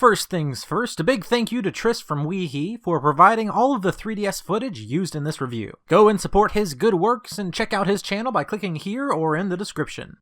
First things first, a big thank you to Tris from Weehee for providing all of the 3DS footage used in this review. Go and support his good works and check out his channel by clicking here or in the description.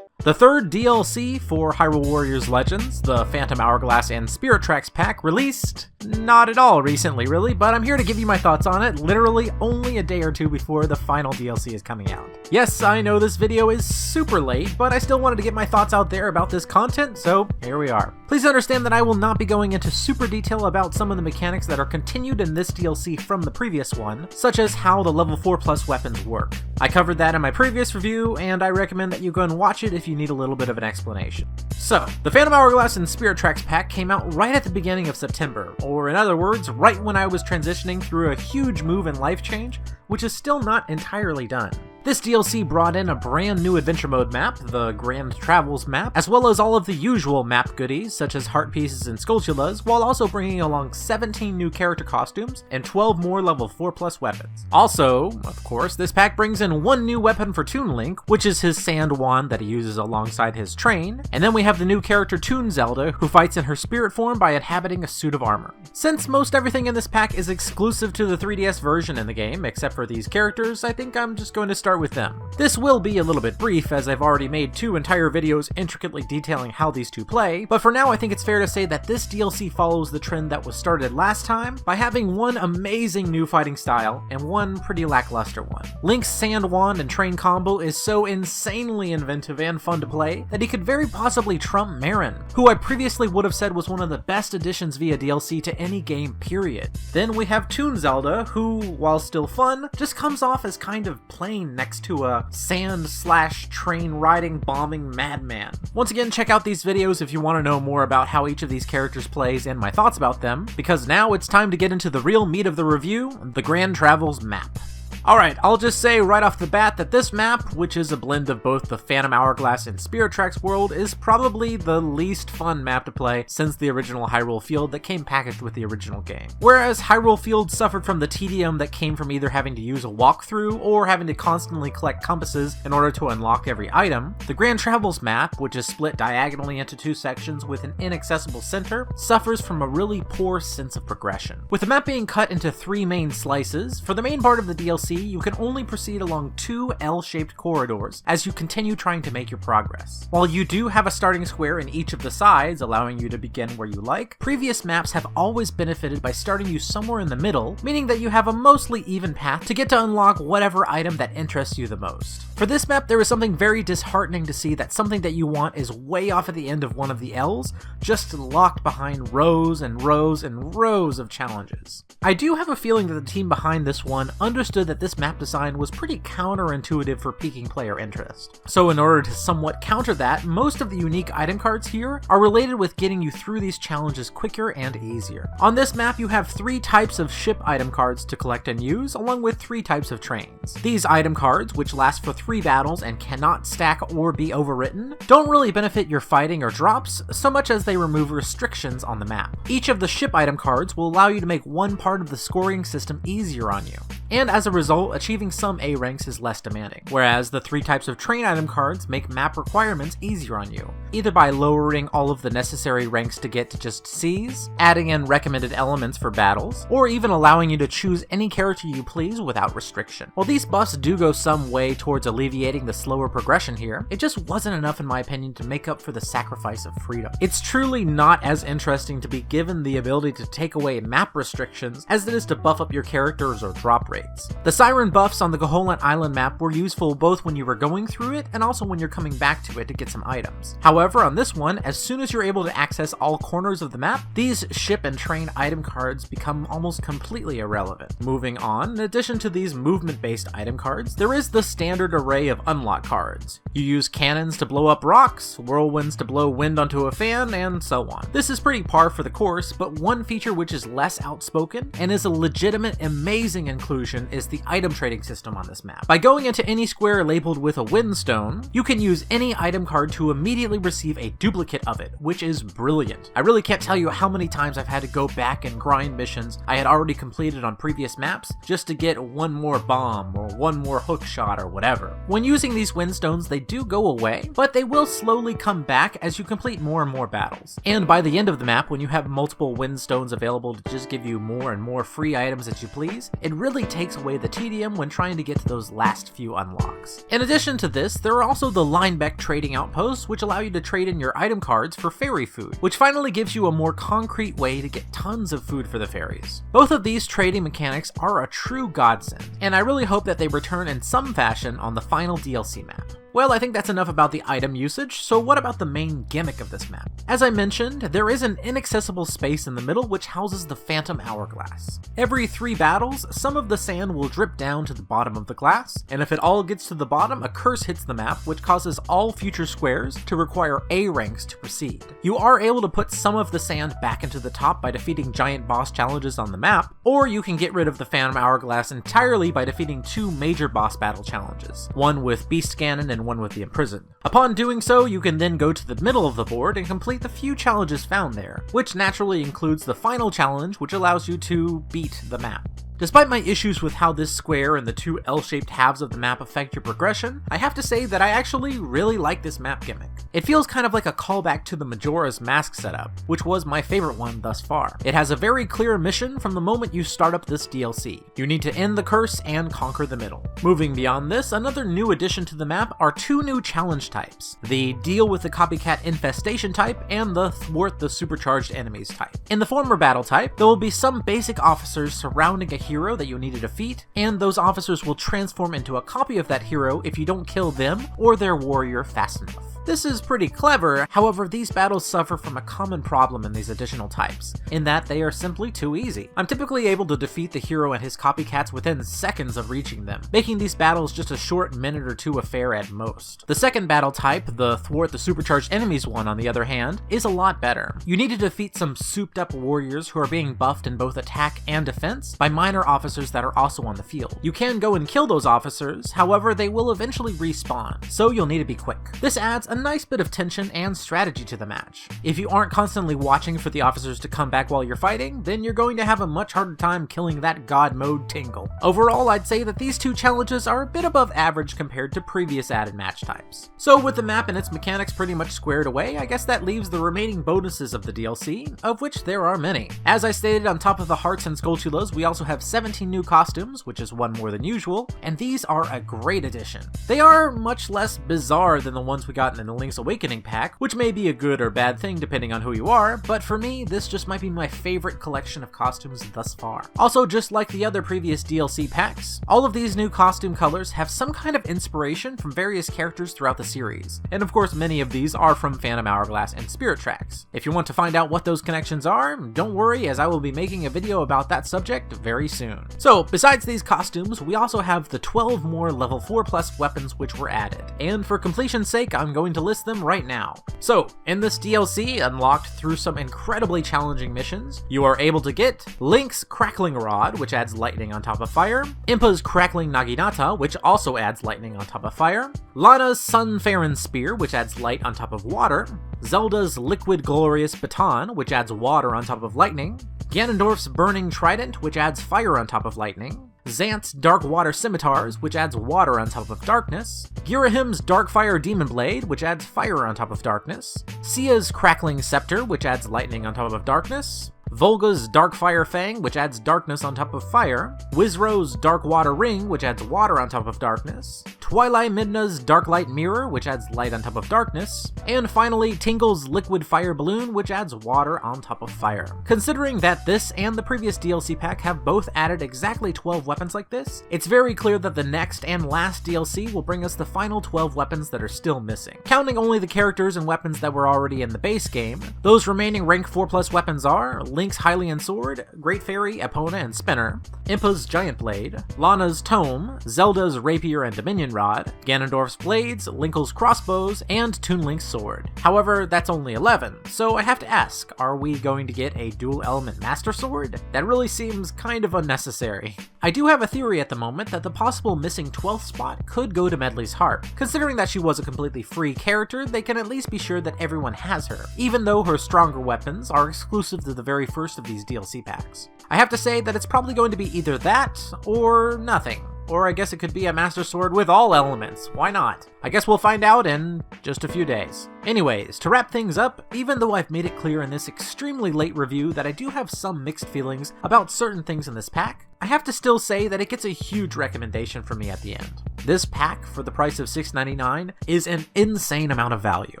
The third DLC for Hyrule Warriors Legends, the Phantom Hourglass and Spirit Tracks pack, released not at all recently really, but I'm here to give you my thoughts on it literally only a day or two before the final DLC is coming out. Yes, I know this video is super late, but I still wanted to get my thoughts out there about this content, so here we are. Please understand that I will not be going into super detail about some of the mechanics that are continued in this DLC from the previous one, such as how the level 4+ weapons work. I covered that in my previous review, and I recommend that you go and watch it if you need a little bit of an explanation. So, the Phantom Hourglass and Spirit Tracks pack came out right at the beginning of September, or in other words, right when I was transitioning through a huge move and life change, which is still not entirely done. This DLC brought in a brand new adventure mode map, the Grand Travels map, as well as all of the usual map goodies such as heart pieces and skulltulas, while also bringing along 17 new character costumes and 12 more level 4+ weapons. Also, of course, this pack brings in one new weapon for Toon Link, which is his sand wand that he uses alongside his train, and then we have the new character Toon Zelda, who fights in her spirit form by inhabiting a suit of armor. Since most everything in this pack is exclusive to the 3DS version in the game, except for these characters, I think I'm just going to start with them. This will be a little bit brief, as I've already made 2 entire videos intricately detailing how these two play, but for now I think it's fair to say that this DLC follows the trend that was started last time by having one amazing new fighting style and one pretty lackluster one. Link's sand wand and train combo is so insanely inventive and fun to play that he could very possibly trump Marin, who I previously would have said was one of the best additions via DLC to any game period. Then we have Toon Zelda, who, while still fun, just comes off as kind of plain next to a sand/train riding bombing madman. Once again, check out these videos if you want to know more about how each of these characters plays and my thoughts about them, because now it's time to get into the real meat of the review, the Grand Travels map. Alright, I'll just say right off the bat that this map, which is a blend of both the Phantom Hourglass and Spirit Tracks world, is probably the least fun map to play since the original Hyrule Field that came packaged with the original game. Whereas Hyrule Field suffered from the tedium that came from either having to use a walkthrough or having to constantly collect compasses in order to unlock every item, the Grand Travels map, which is split diagonally into 2 sections with an inaccessible center, suffers from a really poor sense of progression. With the map being cut into 3 main slices, for the main part of the DLC, you can only proceed along 2 L-shaped corridors as you continue trying to make your progress. While you do have a starting square in each of the sides, allowing you to begin where you like, previous maps have always benefited by starting you somewhere in the middle, meaning that you have a mostly even path to get to unlock whatever item that interests you the most. For this map, there is something very disheartening to see that something that you want is way off at the end of one of the L's, just locked behind rows and rows and rows of challenges. I do have a feeling that the team behind this one understood that this map design was pretty counterintuitive for piquing player interest. So in order to somewhat counter that, most of the unique item cards here are related with getting you through these challenges quicker and easier. On this map, you have 3 types of ship item cards to collect and use, along with 3 types of trains. These item cards, which last for 3 battles and cannot stack or be overwritten, don't really benefit your fighting or drops so much as they remove restrictions on the map. Each of the ship item cards will allow you to make one part of the scoring system easier on you, and as a result, achieving some A ranks is less demanding, whereas the 3 types of train item cards make map requirements easier on you, either by lowering all of the necessary ranks to get to just C's, adding in recommended elements for battles, or even allowing you to choose any character you please without restriction. While these buffs do go some way towards alleviating the slower progression here, it just wasn't enough in my opinion to make up for the sacrifice of freedom. It's truly not as interesting to be given the ability to take away map restrictions as it is to buff up your characters or drop rates. The Siren buffs on the Goholant Island map were useful both when you were going through it and also when you're coming back to it to get some items. However, on this one, as soon as you're able to access all corners of the map, these ship and train item cards become almost completely irrelevant. Moving on, in addition to these movement-based item cards, there is the standard array of unlock cards. You use cannons to blow up rocks, whirlwinds to blow wind onto a fan, and so on. This is pretty par for the course, but one feature which is less outspoken and is a legitimate amazing inclusion solution is the item trading system on this map. By going into any square labeled with a windstone, you can use any item card to immediately receive a duplicate of it, which is brilliant. I really can't tell you how many times I've had to go back and grind missions I had already completed on previous maps just to get one more bomb or one more hook shot or whatever. When using these windstones, they do go away, but they will slowly come back as you complete more and more battles. And by the end of the map, when you have multiple windstones available to just give you more and more free items as you please, it really takes away the tedium when trying to get to those last few unlocks. In addition to this, there are also the Linebeck trading outposts, which allow you to trade in your item cards for fairy food, which finally gives you a more concrete way to get tons of food for the fairies. Both of these trading mechanics are a true godsend, and I really hope that they return in some fashion on the final DLC map. Well, I think that's enough about the item usage, so what about the main gimmick of this map? As I mentioned, there is an inaccessible space in the middle which houses the Phantom Hourglass. Every 3 battles, some of the sand will drip down to the bottom of the glass, and if it all gets to the bottom, a curse hits the map which causes all future squares to require A ranks to proceed. You are able to put some of the sand back into the top by defeating giant boss challenges on the map, or you can get rid of the Phantom Hourglass entirely by defeating 2 major boss battle challenges, one with Beast Ganon and one with the Imprisoned. Upon doing so, you can then go to the middle of the board and complete the few challenges found there, which naturally includes the final challenge, which allows you to beat the map. Despite my issues with how this square and the 2 L-shaped halves of the map affect your progression, I have to say that I actually really like this map gimmick. It feels kind of like a callback to the Majora's Mask setup, which was my favorite one thus far. It has a very clear mission from the moment you start up this DLC. You need to end the curse and conquer the middle. Moving beyond this, another new addition to the map are 2 new challenge types: the Deal with the Copycat Infestation type and the Thwart the Supercharged Enemies type. In the former battle type, there will be some basic officers surrounding a hero that you need to defeat, and those officers will transform into a copy of that hero if you don't kill them or their warrior fast enough. This is pretty clever, however these battles suffer from a common problem in these additional types, in that they are simply too easy. I'm typically able to defeat the hero and his copycats within seconds of reaching them, making these battles just a short minute or 2 affair at most. The second battle type, the Thwart the Supercharged Enemies one on the other hand, is a lot better. You need to defeat some souped up warriors who are being buffed in both attack and defense by minor officers that are also on the field. You can go and kill those officers, however they will eventually respawn, so you'll need to be quick. This adds a nice bit of tension and strategy to the match. If you aren't constantly watching for the officers to come back while you're fighting, then you're going to have a much harder time killing that god mode Tingle. Overall, I'd say that these 2 challenges are a bit above average compared to previous added match types. So with the map and its mechanics pretty much squared away, I guess that leaves the remaining bonuses of the DLC, of which there are many. As I stated, on top of the hearts and Skulltulas, we also have 17 new costumes, which is 1 more than usual, and these are a great addition. They are much less bizarre than the ones we got in the Link's Awakening pack, which may be a good or bad thing depending on who you are, but for me, this just might be my favorite collection of costumes thus far. Also, just like the other previous DLC packs, all of these new costume colors have some kind of inspiration from various characters throughout the series, and of course many of these are from Phantom Hourglass and Spirit Tracks. If you want to find out what those connections are, don't worry, as I will be making a video about that subject very soon. So, besides these costumes, we also have the 12 more level 4+ weapons which were added, and for completion's sake, I'm going to list them right now. So, in this DLC, unlocked through some incredibly challenging missions, you are able to get Link's Crackling Rod, which adds lightning on top of fire, Impa's Crackling Naginata, which also adds lightning on top of fire, Lana's Sunfaron Spear, which adds light on top of water, Zelda's Liquid Glorious Baton, which adds water on top of lightning, Ganondorf's Burning Trident, which adds fire on top of lightning, Xant's Dark Water Scimitars, which adds water on top of darkness, Girahim's Darkfire Demon Blade, which adds fire on top of darkness, Sia's Crackling Scepter, which adds lightning on top of darkness, Volga's Darkfire Fang, which adds darkness on top of fire, Wizrow's Dark Water Ring, which adds water on top of darkness, Twilight Midna's Darklight Mirror, which adds light on top of darkness, and finally Tingle's Liquid Fire Balloon, which adds water on top of fire. Considering that this and the previous DLC pack have both added exactly 12 weapons like this, it's very clear that the next and last DLC will bring us the final 12 weapons that are still missing. Counting only the characters and weapons that were already in the base game, those remaining rank 4+ weapons are Link's Hylian Sword, Great Fairy, Epona, and Spinner, Impa's Giant Blade, Lana's Tome, Zelda's Rapier and Dominion Rod, Ganondorf's blades, Linkle's crossbows, and Toon Link's sword. However, that's only 11, so I have to ask, are we going to get a dual element Master Sword? That really seems kind of unnecessary. I do have a theory at the moment that the possible missing 12th spot could go to Medli's harp. Considering that she was a completely free character, they can at least be sure that everyone has her, even though her stronger weapons are exclusive to the very first of these DLC packs. I have to say that it's probably going to be either that or nothing. Or I guess it could be a Master Sword with all elements. Why not? I guess we'll find out in just a few days. Anyways, to wrap things up, even though I've made it clear in this extremely late review that I do have some mixed feelings about certain things in this pack, I have to still say that it gets a huge recommendation from me at the end. This pack, for the price of $6.99, is an insane amount of value.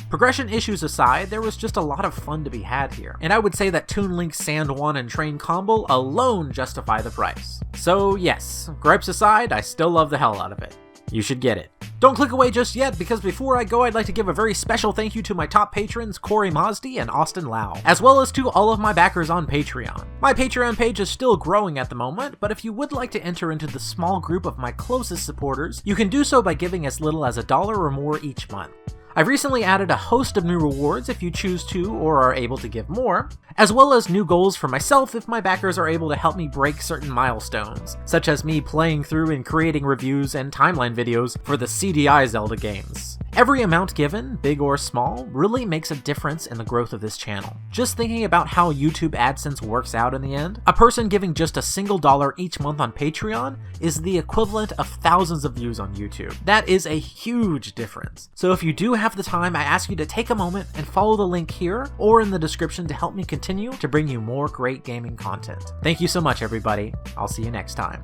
Progression issues aside, there was just a lot of fun to be had here, and I would say that Toon Link's Sand 1 and Train combo alone justify the price. So yes, gripes aside, I still love the hell out of it. You should get it. Don't click away just yet, because before I go, I'd like to give a very special thank you to my top patrons, Corey Mazdi and Austin Lau, as well as to all of my backers on Patreon. My Patreon page is still growing at the moment, but if you would like to enter into the small group of my closest supporters, you can do so by giving as little as $1 or more each month. I've recently added a host of new rewards if you choose to or are able to give more, as well as new goals for myself if my backers are able to help me break certain milestones, such as me playing through and creating reviews and timeline videos for the CDI Zelda games. Every amount given, big or small, really makes a difference in the growth of this channel. Just thinking about how YouTube AdSense works out in the end, a person giving just a single $1 each month on Patreon is the equivalent of thousands of views on YouTube. That is a huge difference. So if you do have the time, I ask you to take a moment and follow the link here or in the description to help me continue to bring you more great gaming content. Thank you so much, everybody. I'll see you next time.